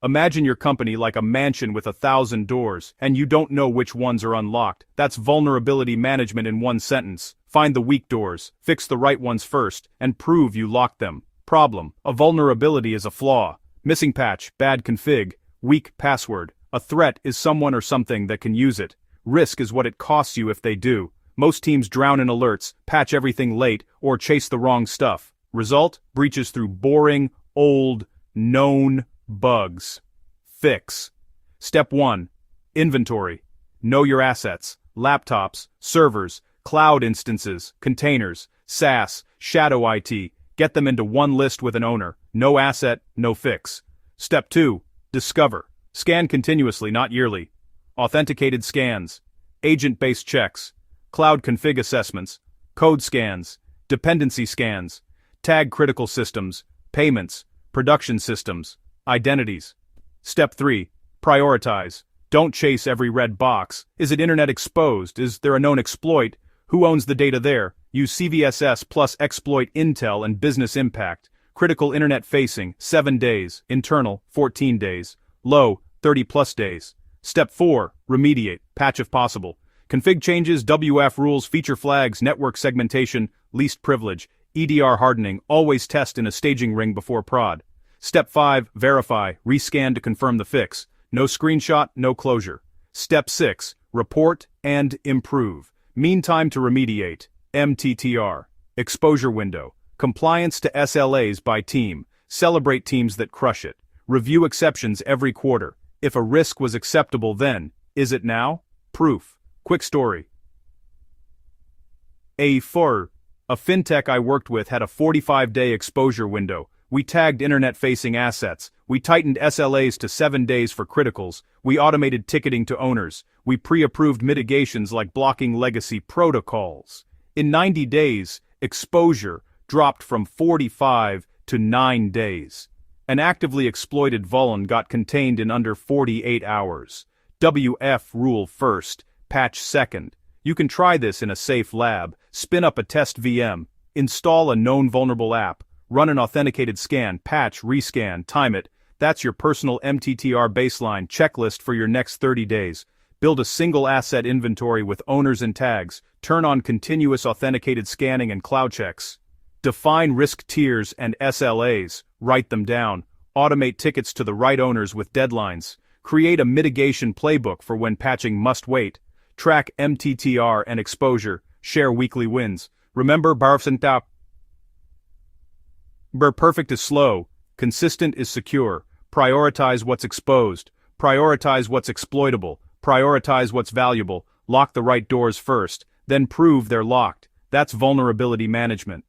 Imagine your company like a mansion with 1,000 doors, and you don't know which ones are unlocked. That's vulnerability management in one sentence. Find the weak doors, fix the right ones first, and prove you locked them. Problem: a vulnerability is a flaw. Missing patch, bad config, weak password. A threat is someone or something that can use it. Risk is what it costs you if they do. Most teams drown in alerts, patch everything late, or chase the wrong stuff. Result: breaches through boring, old, known bugs. Fix. Step 1. Inventory. Know your assets. Laptops, servers, cloud instances, containers, SaaS, shadow IT. Get them into one list with an owner. No asset, no fix. Step 2. Discover. Scan continuously, not yearly. Authenticated scans. Agent-based checks. Cloud config assessments. Code scans. Dependency scans. Tag critical systems. Payments. Production systems. Identities. Step 3. Prioritize. Don't chase every red box. Is it internet exposed? Is there a known exploit? Who owns the data there? Use CVSS plus exploit intel and business impact. Critical internet facing, 7 days. Internal, 14 days. Low, 30 plus days. Step 4. Remediate. Patch if possible. Config changes, WF rules, feature flags, network segmentation, least privilege, EDR hardening. Always test in a staging ring before prod. Step 5. Verify. Rescan to confirm the fix. No screenshot, no closure. Step 6. Report and improve. Mean time to remediate. MTTR. Exposure window. Compliance to SLAs by team. Celebrate teams that crush it. Review exceptions every quarter. If a risk was acceptable then, is it now? Proof. Quick story. A fintech I worked with had a 45-day exposure window. We tagged internet-facing assets. We tightened SLAs to 7 days for criticals. We automated ticketing to owners. We pre-approved mitigations like blocking legacy protocols. In 90 days, exposure dropped from 45 to 9 days. An actively exploited vuln got contained in under 48 hours. WF rule first, patch second. You can try this in a safe lab. Spin up a test VM. Install a known vulnerable app. Run an authenticated scan, patch, rescan, time it. That's your personal MTTR baseline checklist for your next 30 days. Build a single asset inventory with owners and tags. Turn on continuous authenticated scanning and cloud checks. Define risk tiers and SLAs. Write them down. Automate tickets to the right owners with deadlines. Create a mitigation playbook for when patching must wait. Track MTTR and exposure. Share weekly wins. Remember, perfect is slow, consistent is secure. Prioritize what's exposed. Prioritize what's exploitable. Prioritize what's valuable. Lock the right doors first, then prove they're locked. That's vulnerability management.